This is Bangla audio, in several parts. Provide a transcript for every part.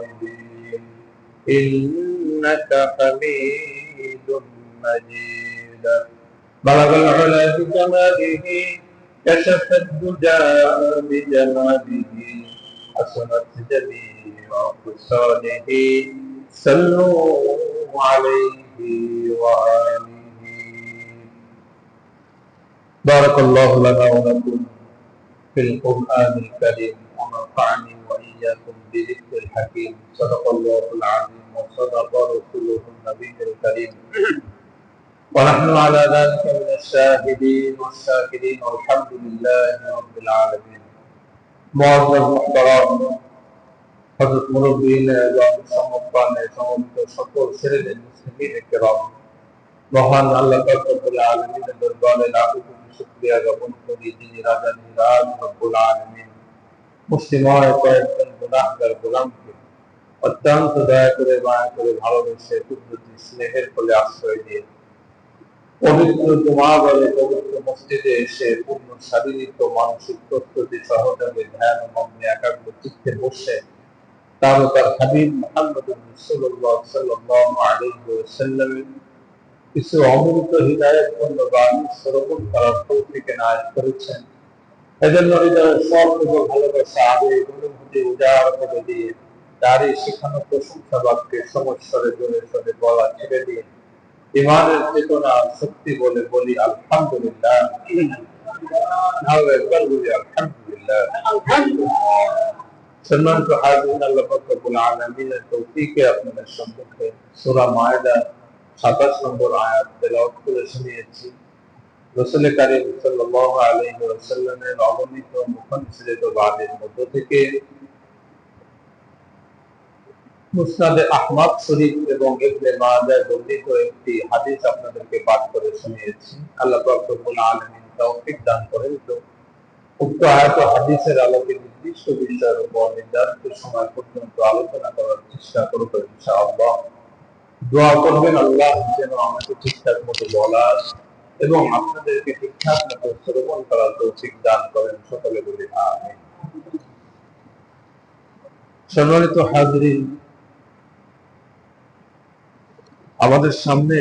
الصالحين إنك حميد مجيد بلغ العلا بكماله كشف الدجى بجماله حسنت جميع خصاله صلوا عليه وآله. بارك الله لنا ولكم في القرآن الكريم ونفعني وإياكم بذكر الحكيم. صدق الله العظيم وصدق رسوله النبي الكريم ونحن على ذلك من الشاهدين والشاكرين والحمد لله رب العالمين. معزز محترم হযরত মুরব্বিয়িন এবং সম্মানিত সমবেত সকল ছেলেদের মুসলিমিন কিরাম, মহান আল্লাহ পাক রব্বুল আলামিনের দরবারে লাখো কোটি শুকরিয়া জ্ঞাপন করি, যিনি রাজাধিরাজ রব্বুল আলামিন মুসলিময় কয়েকজন গুনাহগার গোলামকে অত্যন্ত দয়া করে মায়া করে ভালোবেসে কুদরতি স্নেহের ফলে আশ্রয় দিয়ে পবিত্র জুমা বলে পবিত্র মসজিদে এসে পূর্ণ শারীরিক ও মানসিক প্রস্তুতি সহযোগে ধ্যান মগ্নে একাগ্র চিত্তে বসে তার হাবিব মুহাম্মদ রাসূলুল্লাহ সাল্লাল্লাহু আলাইহি ওয়াসাল্লামের কিছু অমৃত হৃদায়তপূর্ণ বাণী শ্রবণ করার তৌফিক এনায়েত করেছেন। এজন্য হৃদয়ের সব ভালোবাসা আবেগ অনুভূতি উজাড় করে দিয়ে তারই শেখানো প্রশংসা বাক্যে সমস্যারে জোরে সোরে বলা ছেড়ে দিয়ে ইমানের চেতনা শক্তি বলে বলি আলহামদুলিল্লাহ। একবার বলি আলহামদুলিল্লাহ। সম্মানিত হাজিরিন, আল্লাহ পাক রব্বুল আলামিনের তৌফিকে আপনাদের সম্মুখে সূরা মায়েদা 27 নম্বর আয়াত তেলাওয়াত করে শুনিয়েছি। রাসূল কারীম সাল্লাল্লাহু আলাইহি ওয়াসাল্লামের অগণিত মুখনিসৃত বাণীর মধ্য থেকে মুসনাদে আহমদ শরীফ এবং ইবনে মাজাহ বর্ণিত একটি হাদিস আপনাদেরকে পাঠ করে শুনিয়েছি। আল্লাহ পাক রব্বুল আলামিন তৌফিক দান করেন তো উক্ত আয়াত ও হাদিসের আলোকে নির্দিষ্ট বিষয়ের উপর নির্ধারিত সময় পর্যন্ত আলোচনা করার চেষ্টা করব ইনশাআল্লাহ। দোয়া করবেন আল্লাহ যেন আমাকে ঠিকঠাক মতো বলার এবং আপনাদেরকে ঠিকঠাক মতো শ্রবণ করার তৌফিক দান করেন। সকলে বলি আমিন। সম্মানিত হাজিরিন, আমাদের সামনে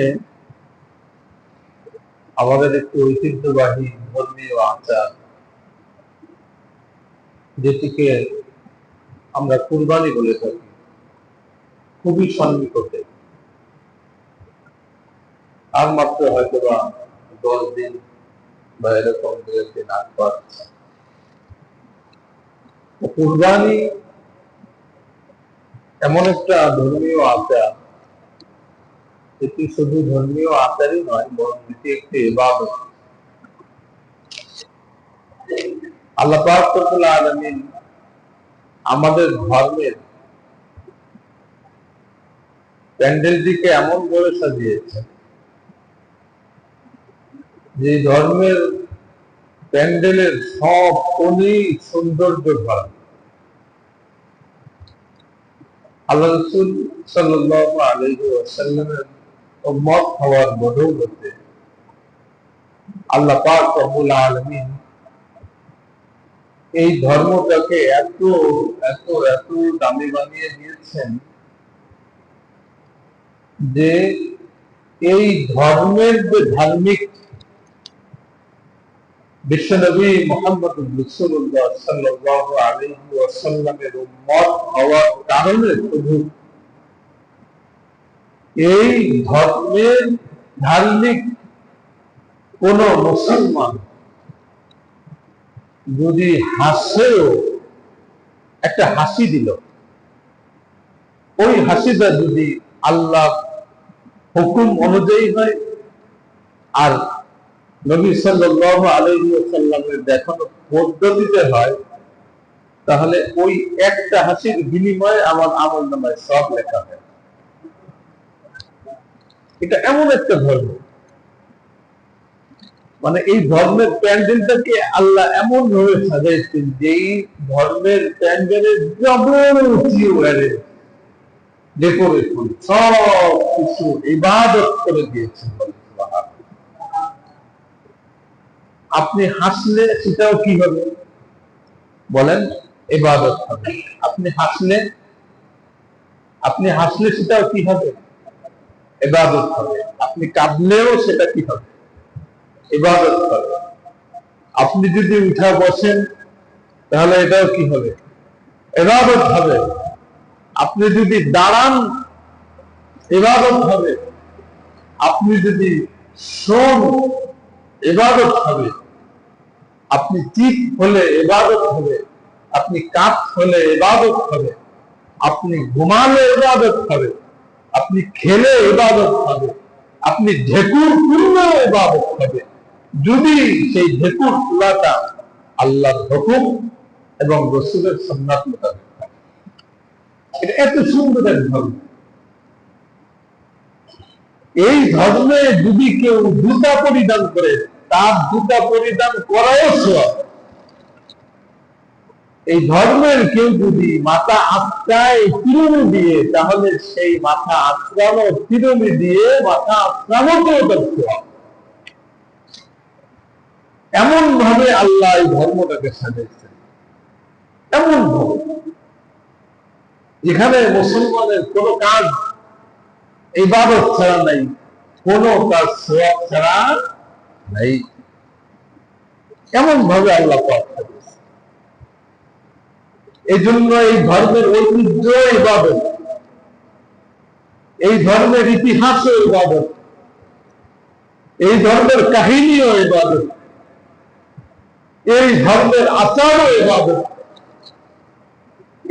আমাদের একটি ঐতিহ্যবাহী ধর্মীয় আচার, যেটিকে আমরা কুরবানি বলে থাকি, খুবই সন্নিকটে। আর মাত্র হয়তো বা 10 দিন বা এরকম 2 দিন আগ পাচ্ছে। কুরবানি এমন একটা ধর্মীয় আচার, এটি শুধু ধর্মীয় আচারই নয়, বরং এটি একটি ইবাদত। আল্লাহ পাক রব্বুল আলামিন আমাদের ধর্মের প্যান্ডেলটিকে এমন করে সাজিয়েছেন যে ধর্মের প্যান্ডেলের সব কোণেই সৌন্দর্য ভরা। আল্লাহ রাসূল সাল্লাল্লাহু আলাইহি ওয়াসাল্লামের উম্মত হওয়ার বদৌলতে আল্লাহ পাক রব্বুল আলামিন এই ধর্মটাকে এত এত এত দামি বানিয়ে দিয়েছেন যে এই ধর্মের যে ধার্মিক বিশ্বনবী মুহাম্মদ রাসূলুল্লাহ সাল্লাল্লাহু আলাইহি ওয়াসাল্লামের উম্মত হওয়ার কারণে শুধু এই ধর্মের ধার্মিক কোন মুসলমান যদি হাসেও, একটা হাসি দিল, ওই হাসিটা যদি আল্লাহ হুকুম অনুযায়ী হয় আর নবী সাল্লাল্লাহু আলাইহি ওয়াসাল্লামের দেখানো পদ্ধতিতে হয়, তাহলে ওই একটা হাসির বিনিময়ে আমার আমলনামায় সব লেখা হয়। এটা এমন একটা ধর্ম, মানে এই ধর্মের প্যান্ডেলটাকে আল্লাহ এমন ভাবে সাজাইছেন যে এই ধর্মের প্যান্ডেলের যাবতীয় ডেকোরেশন সব কিছু ইবাদত করে দিয়েছেন। আপনি হাসলে সেটাও কি হবে বলেন? ইবাদত হবে। আপনি হাসলে আপনি হাসলে সেটাও কি হবে? ইবাদত হবে। আপনি কাঁদলেও সেটা কি হবে? ইবাদত হবে। আপনি যদি উঠা বসেন তাহলে এটাও কি হবে? ইবাদত হবে। আপনি যদি দাঁড়ান ইবাদত হবে। আপনি যদি শোন ইবাদত হবে। আপনি চিৎ হলে ইবাদত হবে। আপনি কাত হলে ইবাদত হবে। আপনি ঘুমালে ইবাদত হবে। আপনি খেলে ইবাদত হবে। আপনি ঢেকুর তুললেও ইবাদত হবে, যদি সেই ঢেকুর তোলাটা আল্লাহর হুকুম এবং রাসূলের সুন্নাত মোতাবেক। এটা এত সুন্দর এক ধর্ম। এই ধর্মে যদি কেউ জুতা পরিধান করে, তার জুতা পরিধান করাও সওয়াব। এই ধর্মের কেউ যদি মাথা আঁচড়ায় চিরুনি দিয়ে, তাহলে সেই মাথা আঁচড়ানো চিরুনি দিয়ে মাথা আঁচড়ানোকেও তার সওয়াব। এমন ভাবে আল্লাহ এই ধর্মটাকে সাজাইছেন, এমন ভাবে যেখানে মুসলমানের কোন কাজ ইবাদত ছাড়া নাই, কোন কাজ সওয়াব ছাড়া নাই। এমন ভাবে আল্লাহ পাক সাজাইছেন। এই জন্য এই ধর্মের ঐতিহ্য ইবাদত, এই ধর্মের ইতিহাসও ইবাদত, এই ধর্মের কাহিনীও ইবাদত, এই ধর্মের আচারও ইবাদত,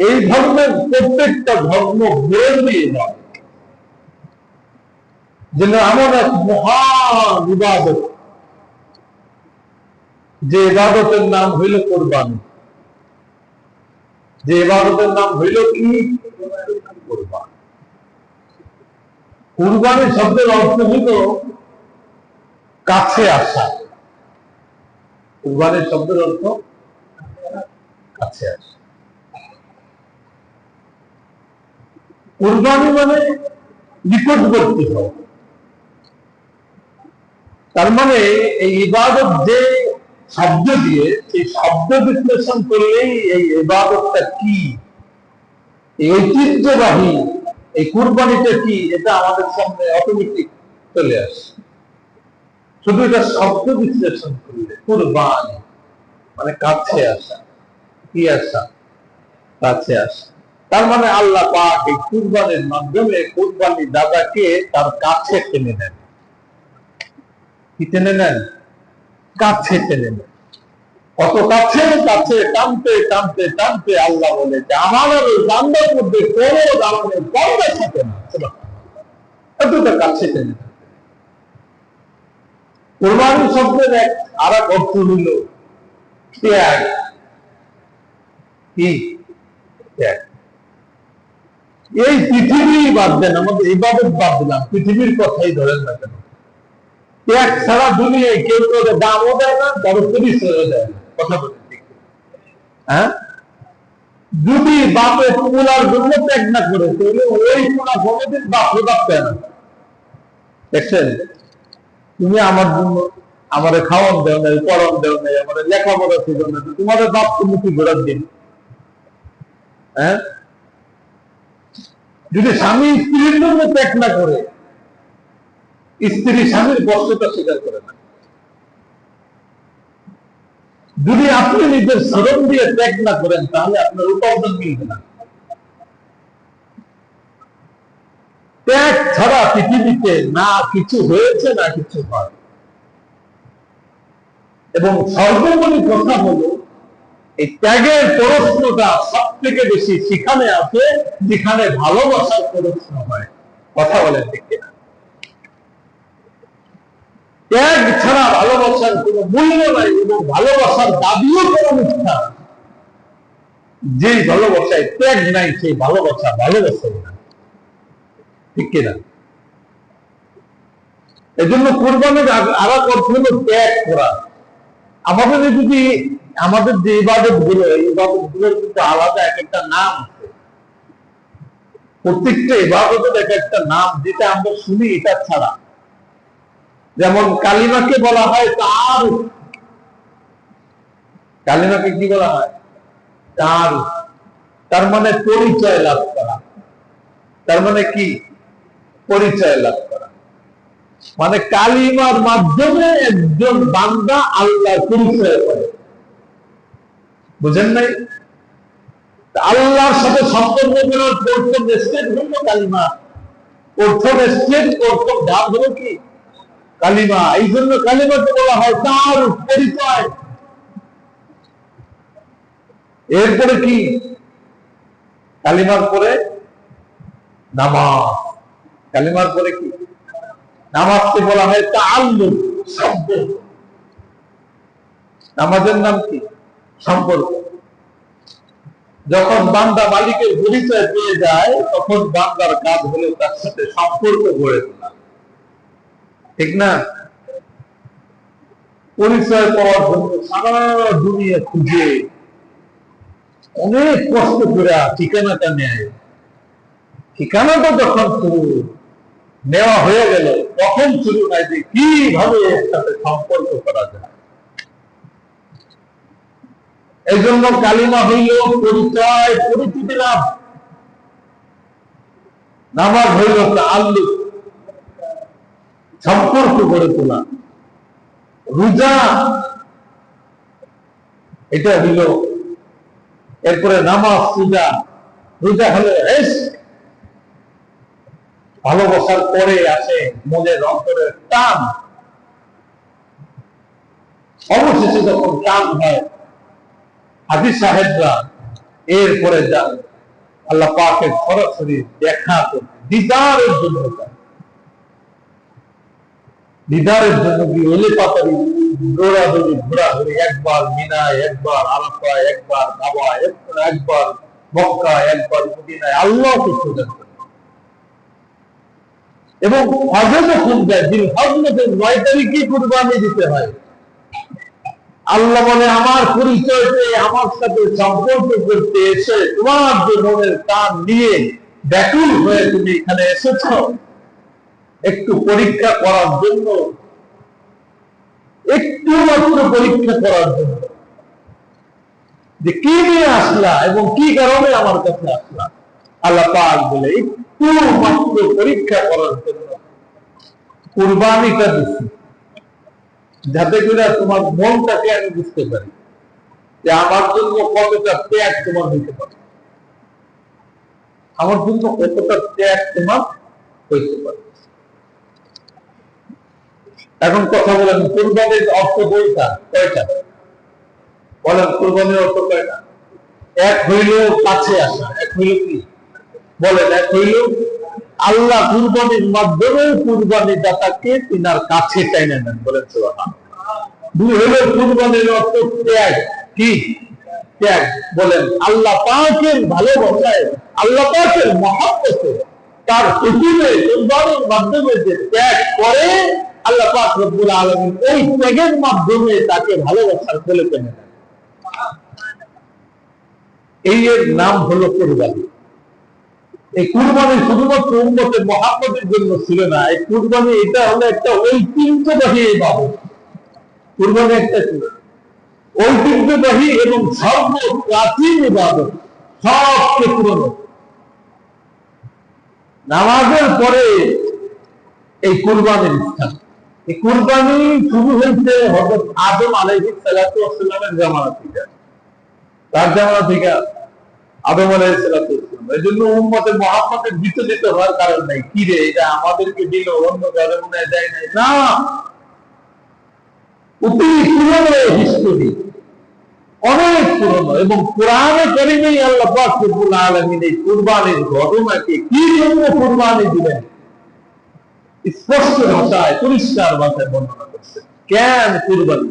এই ধর্মের প্রত্যেকটা ধর্ম বইয়ে ইবাদত। যেন এমন এক মহান ইবাদত, যে ইবাদতের নাম হইল কোরবানি। যে ইবাদতের নাম হইল কি? কোরবানি। কুরবানি শব্দের অর্থ হইল কাছে আসা। কুরবানির শব্দের অর্থ কাছে আসা। কুরবানি মানে নিকটবর্তী হওয়া। তার মানে এই ইবাদত যে শব্দ দিয়ে, সেই শব্দ বিশ্লেষণ করলেই এই ইবাদতটা কি, এই ঐতিহ্যবাহী এই কুরবানিটা কি, এটা আমাদের সামনে অটোমেটিক চলে আসে। শুধু এটা শব্দ বিশ্লেষণ করলে, কুরবানি মানে কাছে আসা। কি আসা? কাছে আসা। তার মানে আল্লাহ পাক এই কুরবানির মাধ্যমে কুরবানি দাদাকে তার কাছে টেনে নেন। কি টেনে নেন? কাছে টেনে নেন। কত কাছে? কাছে টানতে টানতে টানতে আল্লাহ বলে যে আমার বান্দার মধ্যে কোনো ধরনের পর্দা থাকে না, এতটা কাছে টেনে নেন। কোরবানি শব্দের আর এক অর্থ হইল ত্যাগ। কি? ত্যাগ। এই পৃথিবী বাদ দেন, আমাদের ইবাদত বাদ দিলাম, পৃথিবীর কথাই ধরেন না কেন, ত্যাগ ছাড়া দুনিয়ায় কেউ কারো দামও দেয় না, কারো পরিচয়ও দেয় না। কথা বলেন ঠিক? হ্যাঁ, যদি বাপে পোলার জন্য ত্যাগ না করে, তাহলে ওই পোলা কোনোদিন বাপরে বাপ দেয় না। দেখছেন, তুমি আমার জন্য আমার খাওয়ান দেও নাই, পড়ান দেও নাই, আমার লেখাপড়া ছিল না, তোমাদের বাপ তুমি কি ঘোরার দিন? হ্যাঁ, যদি স্বামী স্ত্রীর জন্য ত্যাগ না করে, স্ত্রী স্বামীর কষ্টটা স্বীকার করে না, যদি আপনি নিজের শ্রম দিয়ে ত্যাগ না করেন, তাহলে আপনার উপার্জন মিলবে না। ত্যাগ ছাড়া পৃথিবীতে না কিছু হয়েছে, না কিছু হয়। এবং সর্বোপরি কথা হলো, এই ত্যাগের প্রশ্নটা সব থেকে বেশি সেখানে আছে যেখানে ভালোবাসার প্রশ্ন হয়। কথা বলেন ঠিক কিনা? ত্যাগ ছাড়া ভালোবাসার কোনো মূল্য নাই, এবং ভালোবাসার দাবিও কোনো মিথ্যা। যেই ভালোবাসায় ত্যাগ নাই, সেই ভালোবাসা ভালোবাসাই না। ঠিক কিনা? এই জন্য কোরবানির আর এক অর্থ হলো ত্যাগ করা। আমাদের যদি আমাদের যে ইবাদত গুলো, এই ইবাদত গুলোর কিন্তু আলাদা এক একটা নাম আছে। প্রত্যেকটা ইবাদতের এক একটা নাম, যেটা আমরা শুনি এটা ছাড়া। যেমন কালিমাকে বলা হয় তার, কালিমাকে কি বলা হয়? তার, তার মানে পরিচয় লাভ করা। তার মানে কি? পরিচয় লাভ করা, মানে কালিমার মাধ্যমে একজন বান্দা আল্লাহর পরিচয় করে। বুঝেন নাই? আল্লাহর সাথে সম্পর্ক করার প্রথম স্টেপ হলো কালিমা। প্রথম স্টেপ, প্রথম ধাপ হলো কি? কালিমা। এই জন্য কালিমাকে বলা হয় তার পরিচয়। এরপরে কি? কালিমার পরে নামাজ। কালিমার পরে কি? নামাজকে বলা হয় তাআল্লুম, সম্পর্ক। নামাজের নাম কি? সম্পর্ক। যখন বান্দা মালিকের পরিচয় পেয়ে যায়, তখন বান্দার কাজ হলো তার সাথে সম্পর্ক গড়ে তোলা। ঠিক না? পরিচয় পাওয়ার জন্য সারা দুনিয়া খুঁজে অনেক কষ্ট করে ঠিকানাটা নেয়। ঠিকানাটা যখন শুরু নেওয়া হয়ে গেল, তখন শুরু হয় যে কিভাবে এর সাথে সম্পর্ক করা যায়। এই জন্য কালিমা হইল পরিচয়, পরিচিতি লাভ। নামাজ হইল তাআল্লুক, সম্পর্ক গড়ে তোলা। রোজা, এটা হইল। এরপরে নামাজ, রোজা। রোজা হলো ইশক, ভালোবাসার পরে আসে মনের অন্তরের টান। অবশেষে যখন টান হয়, হাজী সাহেবরা এরপরে যান আল্লাহ পাকের সরাসরি দেখা করতে, দিদারের জন্য। দিদারের জন্য কি এলে পাতারি দৌড়াদৌড়ি ঘোরাঘুরি, একবার মিনায়, একবার আরাফায়, একবার কাবায়, একবার মক্কায়, একবার মদিনায় আল্লাহকে খোঁজার জন্য। এবং হজে যখন যায়, জিলহজ মাসের 9 তারিখে কুরবানি দিতে হয়। আল্লাহ বলে আমার পরিচয় পেয়ে আমার সাথে সম্পর্ক করতে এসে তোমার যে মনের টান নিয়ে ব্যাকুল হয়ে তুমি এখানে এসেছ, একটু পরীক্ষা করার জন্য, একটু মাত্র পরীক্ষা করার জন্য যে কি নিয়ে আসলা এবং কি কারণে আমার কাছে আসলা। আল্লাহ পাক বলে একটু মাত্র পরীক্ষা করার জন্য কুরবানিটা দিচ্ছি, যাতে করে তোমার মনটাকে আমি বুঝতে পারি যে আমার জন্য কতটা ত্যাগ তোমার হইতে পারে, আমার জন্য কতটা ত্যাগ তোমার হইতে পারে। এখন কথা বলেন, কুরবানির অর্থ কয়টা? বলেন, কুরবানির অর্থ কয়টা? এক হইল কাছে আসা, এক হইল কি? বলেন, এক হইল আল্লাহ কুরবানির মাধ্যমে কুরবানি দাতাকে তিনার কাছে টেনে নেন। বলেন সুবহানাল্লাহ। দুই হইল কুরবানির অর্থ ত্যাগ। কি ত্যাগ? বলেন, আল্লাহ পাকের ভালোবাসায়, আল্লাহ পাকের মহব্বতে, তার হুকুমে কুরবানির মাধ্যমে যে ত্যাগ করে, আল্লাহ পাক রব্বুল আলামিন ওই ত্যাগের মাধ্যমে তাকে ভালোবাসার কোলে টেনে নেন। এই এর নাম হলো কুরবানি। এই কুরবানি শুধুমাত্র উম্মতের মহব্বতের জন্য ছিল না। এই কুরবানি এটা হলো একটা ঐতিহ্যবাহী ইবাদত। কুরবানি একটা ঐতিহ্যবাহী এবং সর্বপ্রাচীন ইবাদত, সবচেয়ে পুরনো। নামাজের পরে এই কুরবানির স্থান। এই কুরবানি শুরু হয়েছে হযরত আদম আলাইহিস সালাতু ওয়াস সালামের জামানা থেকে। তার জামানা থেকে আদম আলাইহিস সালাতু ওয়াস সালাম। এই জন্য উম্মতের মুহাম্মাদের বিচলিত হওয়ার কারণ নাই। কি রে, এটা আমাদেরকে দিল, অন্য কারো মনে দেয় নাই। না, অতি পুরনো হিস্টোরি, অনেক পুরনো। এবং কোরআনে কারীমে আল্লাহ পাক রব্বুল আলামিন এই কুরবানির ঘটনাকে কি জন্য কুরবানি দিলেন স্পষ্ট ভাষায়, পরিষ্কার ভাষায় বর্ণনা করছেন। কেন কুরবানি?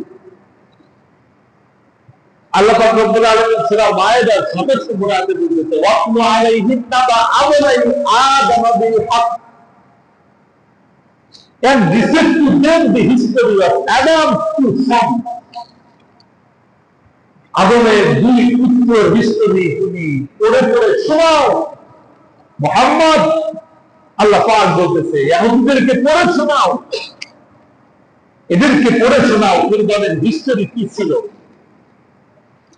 আল্লাহ পাক রব্বুল আলামিন সূরা মায়েদার 27 নম্বর আয়াতে বলতেছে, ওয়াতলু আলাইহিম নাবা আবনাই আদম বিল হক and recite to them the history of Adam's two sons. আদমের দুই পুত্রের হিস্টোরি তুমি পড়ে পড়ে শোনাও। মুহাম্মদ, আল্লাহ পাক বলতেছে ইহুদিদেরকে পড়ে শোনাও, এদেরকে পড়ে শোনাও কুরবানির হিস্টোরি কি ছিল।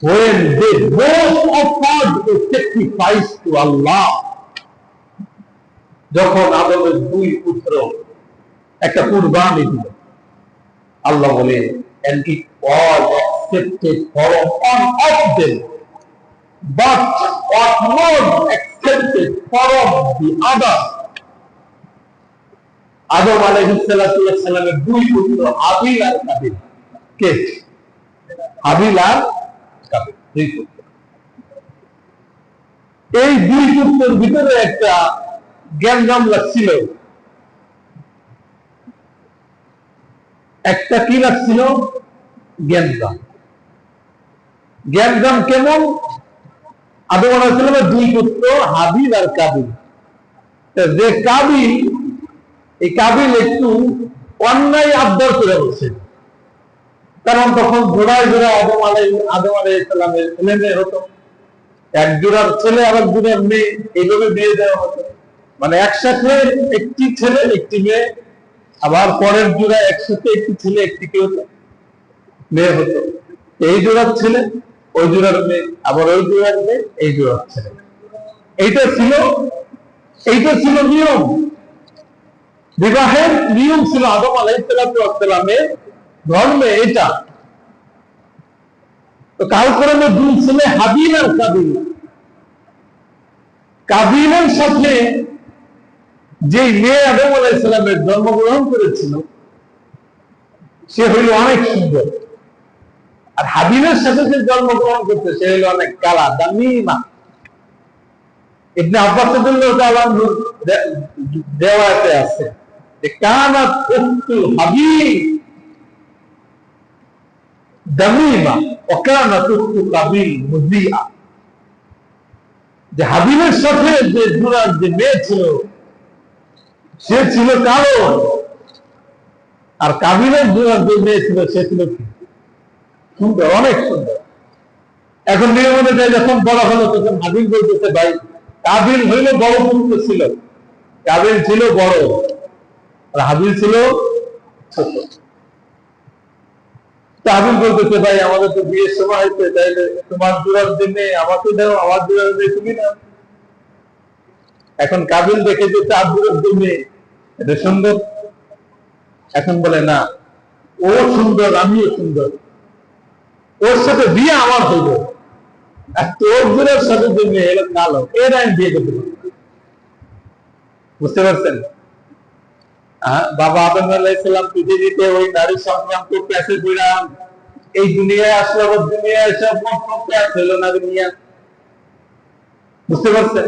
When they both offered a sacrifice to Allah, যখন আদমের দুই পুত্র একটা কুরবানি দিল, আল্লাহ বলে and it was accepted from one of them but was not accepted from the other. আদম আলাইহিস সালামের দুই পুত্র হাবিল আর কাবিল, কে? হাবিল আর কাবিল, দুই পুত্র। এই দুই পুত্রের ভিতরে একটা জ্ঞানজাম লাগছিল, একটা কি লাগছিল? জ্ঞানজাম। জ্ঞানজাম কেমন? আদম আলাইহিস সালামের দুই পুত্র হাবিল আর কাবিল। যে কাবিল, এই কাবিল একটু অন্যায় আবদার করে বলছে, কারণ তখন জোড়ায় জোড়ায় আদম আলাইহিস সালামের ছেলে মেয়ে হতো, এক জোড়ার ছেলে আর এক জোড়ার মেয়ে, এইভাবে বিয়ে দেওয়া হতো। মানে একসাথে একটি ছেলে একটি মেয়ে, আবার পরের জোড়ায় একসাথে একটি ছেলে একটি মেয়ে হতো। এই জোড়ার ছেলে ওই জোড়ার মেয়ে, আবার ওই জোড়ার মেয়ে এই জোড়ার ছেলে। এইটা ছিল নিয়ম, বিবাহের নিয়ম ছিল আদম আলাইহিস সালামের ধর্মে এটা। তো কালক্রমে দুই ছেলে হাবিল আর কাবিল, কাবিলের সাথে যে মেয়ে আদম আলাইহিস সালামের জন্মগ্রহণ করেছিল সে হইল অনেক সুন্দর, আর হাবিলের সাথে যে জন্মগ্রহণ করতে সে হইল অনেক কালা দামিমা। ইবনে আব্বাস রাদিয়াল্লাহু তাআলা দেওয়াতে আছে যে কানাত উখতু হাবিল দামিমা ওয়া কানাত উখতু কাবিল মুযিআ। যে হাবিলের সাথে যে জোড়ার যে মেয়ে ছিল সে ছিল কালো, আর কাবিলের জোড়ার যে মেয়ে ছিল সে ছিল কি? সুন্দর, অনেক সুন্দর। এখন নিয়ম অনুযায়ী যখন বড় হলো তখন হাবিল বলতেছে, ভাই কাবিল হইল বড় পুত্র ছিল, কাবিল ছিল বড় আর হাবিল ছিল ছোট। হাবিল বলতেছে, ভাই আমাদের তো বিয়ের সময় হয়েছে, তাইলে তোমার জোড়ার জন্য আমাকে দাও, আমার জোড়ার জন্য তুমি নাও। এখন কাবিল দেখে যে তার জোড়ার জন্য এটা সুন্দর, এখন বলে না ও সুন্দর আমিও সুন্দর, ওর সাথে বিয়ে আমার হইব, আর তোর জোড়ার সাথে যে মেয়ে এলো কালো, এর আমি বিয়ে করতে পারবো। বুঝতে পারছেন? বাবা আদম আলাইহিস সালাম পৃথিবীতে ওই নারী সংক্রান্ত ক্লাসে পড়ান, এই দুনিয়ায় আসলে আবার দুনিয়ায় সব ক্লাস হইল না দুনিয়া। বুঝতে পারছেন?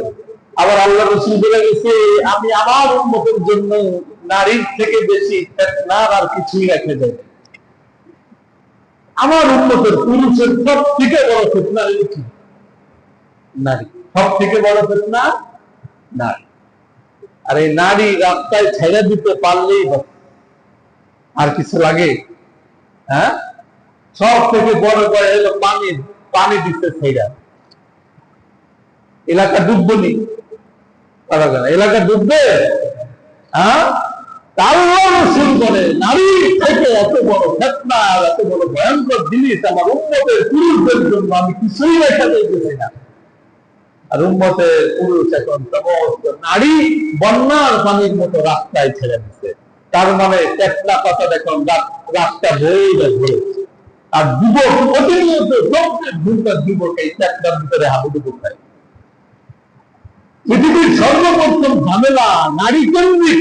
আবার আল্লাহ রাসূল বলে গেছে, আমি আমার উম্মতের জন্য নারীর থেকে বেশি ফিতনার আর কিছুই রেখে দেব। আমার উম্মতের পুরুষের সব থেকে বড় ফিতনা হলো কি? নারী। সব থেকে বড় ফিতনা নারী। আর এই নারী রাস্তায় ছেড়ে দিতে পারলেই হবে, আর কিছু লাগে? হ্যাঁ, সব থেকে বড় বড় হলো পানি দিতে ছেড়া, এলাকা ডুববনি, এলাকা ডুববে। হ্যাঁ, আল্লাহ রাসূল বলে নারী থেকে এত বড় ফিতনা আর এত বড় ভয়ঙ্কর জিনিস আমার উম্মতের পুরুষদের জন্য আমি কিছুই রেখে দিতেছি না। আর উম্মতের পুরুষ এখন সমস্ত নারী বন্যার পানির মতো রাস্তায় ছেড়ে দিচ্ছে। তার মানে চেতনা কথা দেখুন, রাস্তা বয়ে ঘুরে, আর যুবক প্রতিনিয়ত যুবক এই চেতনার ভিতরে হাবুডুবু খায়। পৃথিবীর সর্বপ্রথম ঝামেলা নারী কেন্দ্রিক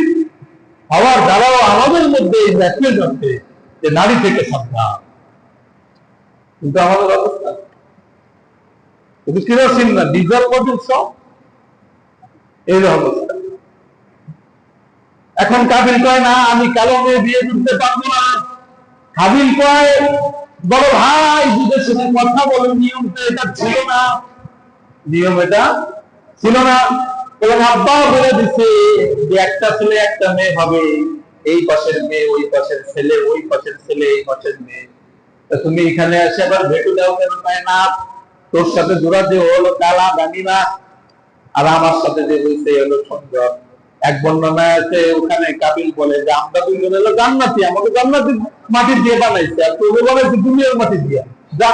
হওয়ার দ্বারাও আমাদের মধ্যে এই মেসেজ আছে যে নারী থেকে সাবধান। কিন্তু আমাদের অবস্থা কেরোসিন না ডিজেল মজুর সব এই অবস্থা। এখন কাবিল কয় না আমি কালো মেয়ে বিয়ে করতে পারবো না, হাবিল কয় বড় ভাই যুগের সাথে কথা বলেন, নিয়মটা এটা ছিল না, নিয়ম এটা ছিল না। এবং আব্বা বলে দিচ্ছে যে একটা ছেলে একটা মেয়ে হবে, এই পাশের মেয়ে ওই পাশের ছেলে, ওই পাশের ছেলে এই পাশের মেয়ে। তুমি এখানে এসে আবার ভেটু দাও কেন? পায় না, তোর সাথে জোড়া যে হলো কালা দামিমা, আর আমার সাথে যে হয়েছে হলো সুন্দর। এক বর্ণনায় আছে ওখানে কাবিল বলে যে আমরা দুইজন হলো জান্নাতি, আমাকে জান্নাতি মাটি দিয়ে বানাইছে, আর তোকে বানাইছে দুনিয়ার মাটি দিয়ে। যা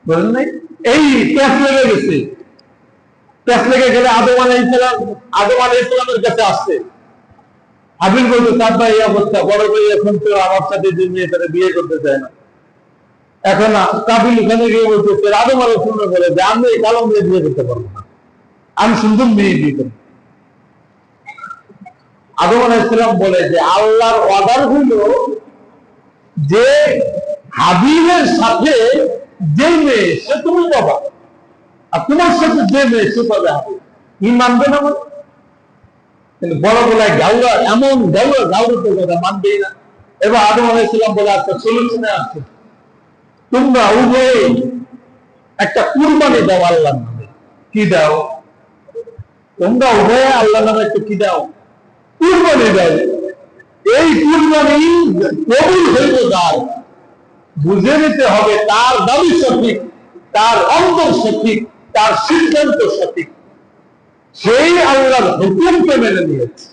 বলেন নাই, এই ক্যাশ লেগে গেছে। পেছ লেগে গেলে আদম আলাইহিসসালামের কাছে আসছে। হাবিল বলতে তার ভাই এই অবস্থা, বড় ভাই এখন তো আমার সাথে যে মেয়ে তারা বিয়ে করতে চায় না। এখন কাবিল ওখানে গিয়ে বলতেছে আদম আলাইহিসসালাম বলে যে আমি এই কালো মেয়ে বিয়ে করতে পারবো না, আমি সুন্দর মেয়ে বিয়ে করবো। আদম আলাইহিসসালাম বলে যে আল্লাহর অর্ডার হলো যে হাবিলের সাথে যে মেয়ে সে তুমি বাবা, আর তোমার সাথে যে মেয়ে সে পাবে হাবিল। কি মানবে না? কিন্তু বড় বলায় গাউরা, এমন গাউরা তো কথা মানবেই না। এবার আদম আলাইহিসসালাম বলে আচ্ছা সলিউশনে আছে, তোমরা উভয়ে একটা কুরবানি দাও আল্লাহর নামে। কি দাও? তোমরা উভয়ে আল্লাহর নামে একটা কি দাও? কুরবানি দাও। এই কুরবানি কবুল হইল তার, বুঝে নিতে হবে তার দাবি সঠিক, তার অন্তর সঠিক, তার সিদ্ধান্ত সঠিক, সেই আল্লাহর হুকুমকে মেনে নিয়েছে।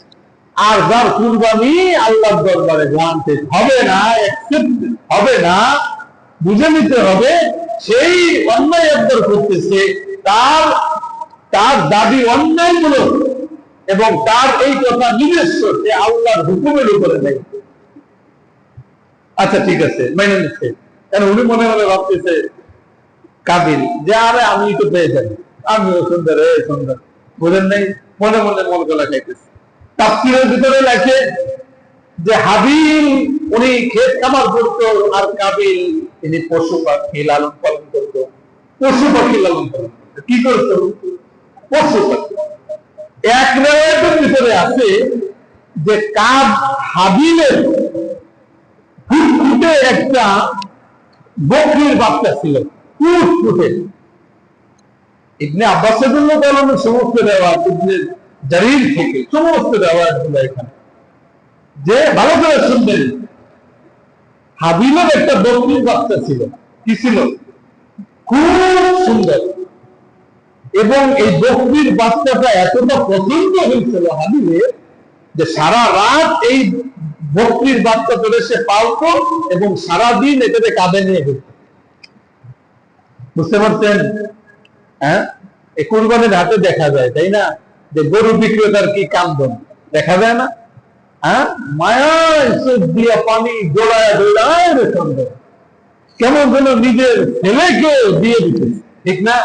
আর যার কুরবানি আল্লাহর দরবারে গ্রান্টেড হবে না, অ্যাকসেপ্ট হবে না, বুঝে নিতে হবে সেই অন্যায় একবার করতেছে, তার দাবি অন্যায়মূলক এবং তার এই কথা নিজস্ব, সে আল্লাহর হুকুমের উপরে নেই। আচ্ছা ঠিক আছে, মেনে নিচ্ছে। কারণ উনি মনে মনে ভাবতেছে কাবিল যে আরে আমি তো পেয়ে যাই, আমিও সুন্দর, সুন্দর, বুঝেন নাই, মনে মনে মন গলা খাইতেছে। তাফসীরের ভিতরে লেখে যে হাবিল উনি ক্ষেত খামার করতো, আর কাবিল তিনি পশু পাখি লালন পালন করতো। পশু পাখি লালন পালন করতো, কি করতো? পশু পাখি। এক রেওয়ায়েতের ভিতরে আছে যে হাবিলের ফুটফুটে একটা বকরির বাচ্চা ছিল, ফুটফুটে। ইবনে আব্বাসের জন্য বলানো সমস্ত রেওয়ায়েত, ইবনে জারীর থেকে সমস্ত রেওয়ায়েতগুলো এখানে, যে ভালো করে শুনবেন, হাবিলের একটা বকরির বাচ্চা ছিল। কি ছিল? খুব সুন্দর। এবং এই বকরির বাচ্চাটা এতটা পছন্দ হয়েছিল হাবিলের যে সারা রাত এই বকরির বাচ্চা ধরে সে পালতো এবং সারাদিন এটাকে কাঁধে নিয়ে ঘুরত। বুঝতে পারছেন? হ্যাঁ, এই কুরবানির হাটে দেখা যায়, তাই না, যে গরু বিক্রেতার কি কান্দন দেখা যায় না? হ্যাঁ, মায়ায় চোখ দিয়া পানি জোড়ায় দৌড়ায় রে সুন্দর, কেমন যেন নিজের ছেলেকে দিয়ে দিতেছে, ঠিক না?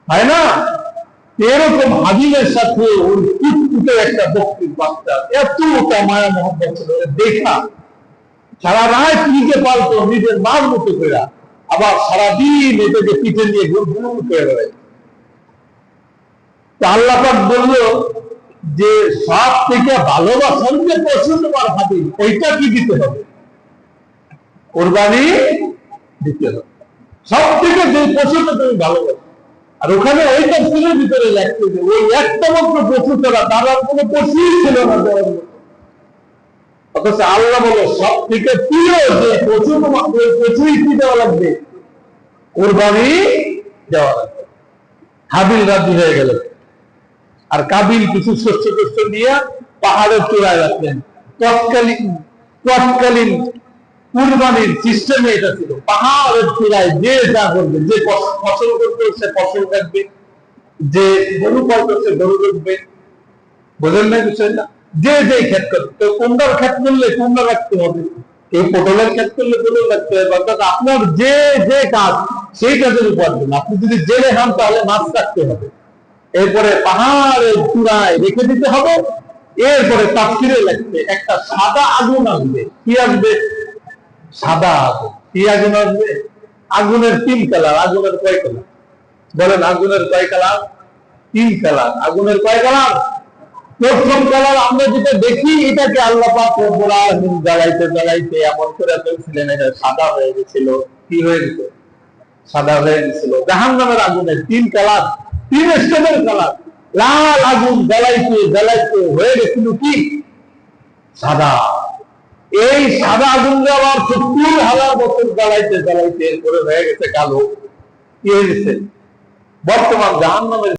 হয় না? এরকম হাবিলের সাথে ওর ফুটফুটে একটা বকরির বাচ্চা, এতটা মায়া মহব্বত ছিল, দেখা সারা রাত নিজে পালতো নিজের মার মতো করে, আবার সারাদিন এটাকে পিঠে নিয়ে ঘুরঘুর করে বেড়ায়। আল্লাহ পাক বললো যে সব থেকে ভালোবাসার যে পশু তোমার হাবিল, ওইটা কি দিতে হবে? কুরবানি দিতে হবে। সব থেকে যে পশুটা তুমি ভালোবাসো। আর ওখানে ওই তফসিলের ভিতরে লেখছে যে ওই একটা মাত্র পশু ছাড়া তার আর কোনো পশুই ছিল না দেওয়ার মতো। অথচ আল্লাহ বলে সব থেকে প্রিয় যে পশু, তোমাকে ওই পশুই কি দেওয়া লাগবে? কুরবানি দেওয়া লাগবে। হাবিল রাজি হয়ে গেল, আর কাবিল কিছু শস্য টস্য নিয়ে পাহাড়ের চূড়ায় রাখলেন। তৎকালীন কুরবানির সিস্টেমে এটা ছিল, পাহাড়ের চূড়ায় যে যা করবে, যে ফসল করতে সে ফসল রাখবে, যে গরু পালতে সে গরু রাখবে। বোঝেন না বিষয়টা? যে যে ক্ষেত করবে, কেউ কুমড়ার ক্ষেত করলে কুমড়া রাখতে হবে, কেউ পটলের ক্ষেত করলে পটল রাখতে হবে। অর্থাৎ আপনার যে যে কাজ সেই কাজের উপার্জন। আপনি যদি জেলে খান তাহলে মাছ রাখতে হবে, এরপরে পাহাড়ের চূড়ায় রেখে দিতে হবে। এরপরে তাফসীরে লিখতে একটা সাদা আগুন আসবে। কি আসবে? সাদা আগুন। কি আগুন আসবে? আগুনের 3 কালার। আগুনের কয় কালার বলেন? আগুনের কয় কালার? 3 কালার। আগুনের কয় কালার? প্রথম কালার আমরা যেটা দেখি, এটাকে আল্লাহ পাক রব্বুল আলামিন জ্বালাইতে জ্বালাইতে এমন করে ফেলছিলেন, এটা সাদা হয়ে গেছিল। কি হয়ে গেছিল? সাদা হয়ে গেছিল। জাহান্নামের আগুনের 3 কালার, 3 স্টেপের কালার। লাল আগুন জ্বালাইতে জ্বালাইতে হয়ে গেছিল কি? সাদা। এই সাদা আগুন আবার 70,000 বছর জ্বালাইতে জ্বালাইতে এরপরে হয়ে গেছে কালো। কি হয়ে গেছে? বর্তমান জাহান্নামের